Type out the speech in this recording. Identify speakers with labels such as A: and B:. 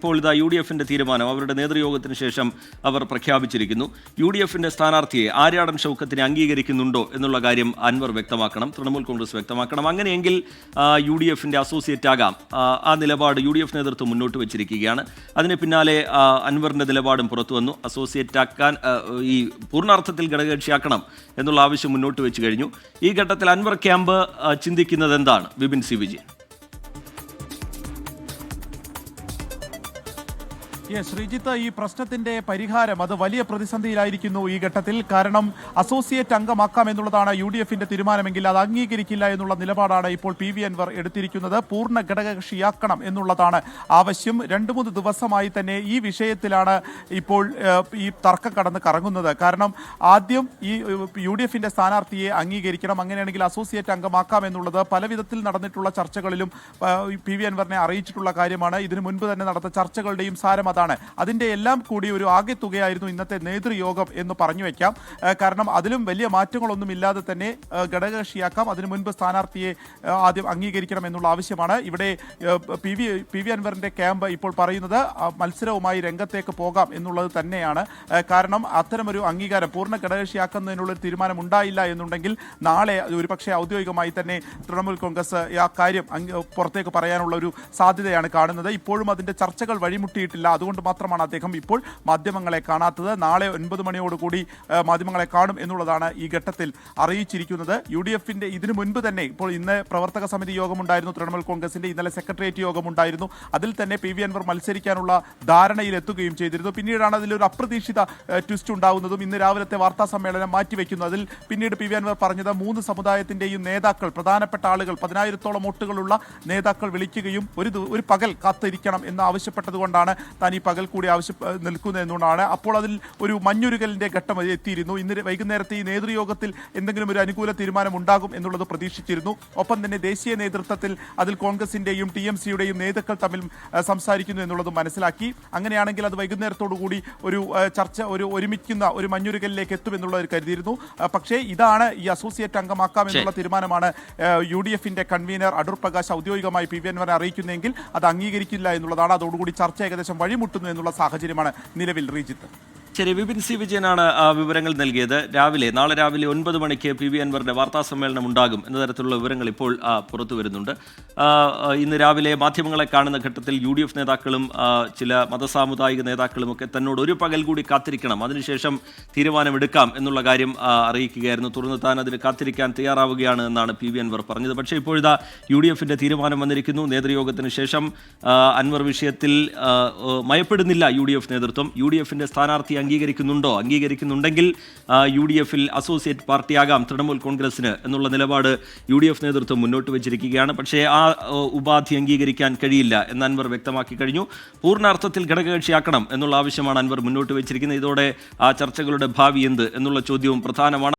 A: ഇപ്പോൾ ഇതാ UDFന്റെ തീരുമാനം അവരുടെ നേതൃയോഗത്തിന് ശേഷം അവർ പ്രഖ്യാപിച്ചിരിക്കുന്നു. UDFന്റെ സ്ഥാനാർത്ഥിയെ ആര്യാടൻ ഷൗക്കത്തിനെ അംഗീകരിക്കുന്നുണ്ടോ എന്നുള്ള കാര്യം അൻവർ വ്യക്തമാക്കണം, തൃണമൂൽ കോൺഗ്രസ് വ്യക്തമാക്കണം. അങ്ങനെയെങ്കിൽ UDFന്റെ അസോസിയേറ്റ് ആകാം. ആ നിലപാട് UDF നേതൃത്വം മുന്നോട്ട് വെച്ചിരിക്കുകയാണ്. അതിന് പിന്നാലെ അൻവറിന്റെ നിലപാടും പുറത്തു വന്നു. അസോസിയേറ്റ് ആക്കാൻ ഈ പൂർണ്ണാർത്ഥത്തിൽ ഘടകകക്ഷിയാക്കണം എന്നുള്ള ആവശ്യം മുന്നോട്ട് വെച്ച് കഴിഞ്ഞു. ഈ ഘട്ടത്തിൽ അൻവർ ക്യാമ്പ് ചിന്തിക്കുന്നത് എന്താണ്? വിപിൻ സി വിജയൻ.
B: ശ്രീജിത്ത്, ഈ പ്രശ്നത്തിന്റെ പരിഹാരം അത് വലിയ പ്രതിസന്ധിയിലായിരിക്കുന്നു ഈ ഘട്ടത്തിൽ. കാരണം അസോസിയേറ്റ് അംഗമാക്കാം എന്നുള്ളതാണ് UDFന്റെ തീരുമാനമെങ്കിൽ അത് അംഗീകരിക്കില്ല എന്നുള്ള നിലപാടാണ് ഇപ്പോൾ PV അൻവർ എടുത്തിരിക്കുന്നത്. പൂർണ്ണ ഘടകകക്ഷിയാക്കണം എന്നുള്ളതാണ് ആവശ്യം. 2-3 ദിവസമായി തന്നെ ഈ വിഷയത്തിലാണ് ഇപ്പോൾ ഈ തർക്കം കടന്ന് കറങ്ങുന്നത്. കാരണം ആദ്യം ഈ UDFന്റെ സ്ഥാനാർത്ഥിയെ അംഗീകരിക്കണം, അങ്ങനെയാണെങ്കിൽ അസോസിയേറ്റ് അംഗമാക്കാം എന്നുള്ളത് പല വിധത്തിൽ നടന്നിട്ടുള്ള ചർച്ചകളിലും PV അൻവറിനെ അറിയിച്ചിട്ടുള്ള കാര്യമാണ്. ഇതിനു മുൻപ് തന്നെ നടന്ന ചർച്ചകളുടെയും സാരം അതിന്റെ എല്ലാം കൂടി ഒരു ആകെ തുകയായിരുന്നു ഇന്നത്തെ നേതൃയോഗം എന്ന് പറഞ്ഞു വെക്കാം. കാരണം അതിലും വലിയ മാറ്റങ്ങളൊന്നും ഇല്ലാതെ തന്നെ ഘടകകക്ഷിയാക്കാം. അതിനു മുൻപ് സ്ഥാനാർത്ഥിയെ ആദ്യം അംഗീകരിക്കണം എന്നുള്ള ആവശ്യമാണ്. ഇവിടെ PV അൻവറിന്റെ ക്യാമ്പ് ഇപ്പോൾ പറയുന്നത് മത്സരവുമായി രംഗത്തേക്ക് പോകാം എന്നുള്ളത് തന്നെയാണ്. കാരണം അത്തരമൊരു അംഗീകാരം പൂർണ്ണ ഘടകകക്ഷിയാക്കുന്നതിനുള്ളൊരു തീരുമാനം ഉണ്ടായില്ല എന്നുണ്ടെങ്കിൽ നാളെ ഒരുപക്ഷെ ഔദ്യോഗികമായി തന്നെ തൃണമൂൽ കോൺഗ്രസ് ആ കാര്യം പുറത്തേക്ക് പറയാനുള്ള ഒരു സാധ്യതയാണ് കാണുന്നത്. ഇപ്പോഴും അതിന്റെ ചർച്ചകൾ വഴിമുട്ടിയിട്ടില്ല. അതുകൊണ്ട് മാത്രമാണ് അദ്ദേഹം ഇപ്പോൾ മാധ്യമങ്ങളെ കാണാത്തത്. നാളെ 9 മണിയോടുകൂടി മാധ്യമങ്ങളെ കാണും എന്നുള്ളതാണ് ഈ ഘട്ടത്തിൽ അറിയിച്ചിരിക്കുന്നത്. UDFന്റെ ഇതിനു മുൻപ് തന്നെ ഇപ്പോൾ ഇന്ന് പ്രവർത്തക സമിതി യോഗമുണ്ടായിരുന്നു തൃണമൂൽ കോൺഗ്രസിന്റെ. ഇന്നലെ സെക്രട്ടേറിയറ്റ് യോഗമുണ്ടായിരുന്നു. അതിൽ തന്നെ PV അൻവർ മത്സരിക്കാനുള്ള ധാരണയിലെത്തുകയും ചെയ്തിരുന്നു. പിന്നീടാണ് അതിലൊരു അപ്രതീക്ഷിത ട്വിസ്റ്റ് ഉണ്ടാകുന്നതും ഇന്ന് രാവിലത്തെ വാർത്താ സമ്മേളനം മാറ്റിവെക്കുന്നു. അതിൽ പിന്നീട് PV അൻവർ പറഞ്ഞത് 3 സമുദായത്തിന്റെയും നേതാക്കൾ, പ്രധാനപ്പെട്ട ആളുകൾ, 10,000-ഓളം വോട്ടുകളുള്ള നേതാക്കൾ വിളിക്കുകയും ഒരു പകൽ കാത്തിരിക്കണം എന്ന് ആവശ്യപ്പെട്ടതുകൊണ്ടാണ് താൻ ഈ പകൽ കൂടി നിൽക്കുന്നതെന്നുകൊണ്ടാണ്. അപ്പോൾ അതിൽ ഒരു മഞ്ഞുരുകലിന്റെ ഘട്ടം എത്തിയിരുന്നു. ഇന്ന് വൈകുന്നേരത്തെ ഈ നേതൃയോഗത്തിൽ എന്തെങ്കിലും ഒരു അനുകൂല തീരുമാനം ഉണ്ടാകും എന്നുള്ളത് പ്രതീക്ഷിച്ചിരുന്നു. ഒപ്പം തന്നെ ദേശീയ നേതൃത്വത്തിൽ അതിൽ കോൺഗ്രസിന്റെയും TMCയുടെയും നേതാക്കൾ തമ്മിൽ സംസാരിക്കുന്നു എന്നുള്ളത് മനസ്സിലാക്കി. അങ്ങനെയാണെങ്കിൽ അത് വൈകുന്നേരത്തോടുകൂടി ഒരു ചർച്ച ഒരുമിക്കുന്ന ഒരു മഞ്ഞുരുകലിലേക്ക് എത്തുമെന്നുള്ളത് കരുതിയിരുന്നു. പക്ഷേ ഇതാണ് ഈ അസോസിയേറ്റ് അംഗമാക്കാം എന്നുള്ള തീരുമാനമാണ് UDFന്റെ കൺവീനർ അടൂർ പ്രകാശ് ഔദ്യോഗികമായി PV അൻവറിനെ അറിയിക്കുന്നതെങ്കിൽ അത് അംഗീകരിക്കില്ല എന്നുള്ളതാണ്. അതോടുകൂടി ചർച്ച ഏകദേശം വഴിമുട്ടുന്നു എന്നുള്ള സാഹചര്യമാണ് നിലവിൽ. റീജിത്ത്.
A: ശരി, വിപിൻ സി വിജയനാണ് വിവരങ്ങൾ നൽകിയത്. നാളെ രാവിലെ 9 മണിക്ക് PV അൻവറിന്റെ വാർത്താ സമ്മേളനം ഉണ്ടാകും എന്ന തരത്തിലുള്ള വിവരങ്ങൾ ഇപ്പോൾ പുറത്തു വരുന്നുണ്ട്. ഇന്ന് രാവിലെ മാധ്യമങ്ങളെ കാണുന്ന ഘട്ടത്തിൽ UDF നേതാക്കളും ചില മതസാമുദായിക നേതാക്കളും ഒക്കെ തന്നോട് ഒരു പകൽ കൂടി കാത്തിരിക്കണം, അതിനുശേഷം തീരുമാനമെടുക്കാം എന്നുള്ള കാര്യം അറിയിക്കുകയായിരുന്നു. തുടർന്ന് താൻ അതിന് കാത്തിരിക്കാൻ തയ്യാറാവുകയാണ് എന്നാണ് PV അൻവർ പറഞ്ഞത്. പക്ഷേ ഇപ്പോഴിതാ UDFന്റെ തീരുമാനം വന്നിരിക്കുന്നു. നേതൃയോഗത്തിന് ശേഷം അൻവർ വിഷയത്തിൽ മയപ്പെടുന്നില്ല UDF നേതൃത്വം. UDFന്റെ സ്ഥാനാർത്ഥി അംഗീകരിക്കുന്നുണ്ടെങ്കിൽ UDFൽ അസോസിയേറ്റ് പാർട്ടിയാകാം തൃണമൂൽ കോൺഗ്രസിന് എന്നുള്ള നിലപാട് UDF നേതൃത്വം മുന്നോട്ട് വെച്ചിരിക്കുകയാണ്. പക്ഷേ ആ ഉപാധി അംഗീകരിക്കാൻ കഴിയില്ല എന്ന് അൻവർ വ്യക്തമാക്കി കഴിഞ്ഞു. പൂർണ്ണാർത്ഥത്തിൽ ഘടകകക്ഷിയാക്കണം എന്നുള്ള ആവശ്യമാണ് അൻവർ മുന്നോട്ട് വെച്ചിരിക്കുന്നത്. ഇതോടെ ആ ചർച്ചകളുടെ ഭാവി എന്ത് എന്നുള്ള ചോദ്യവും പ്രധാനമാണ്.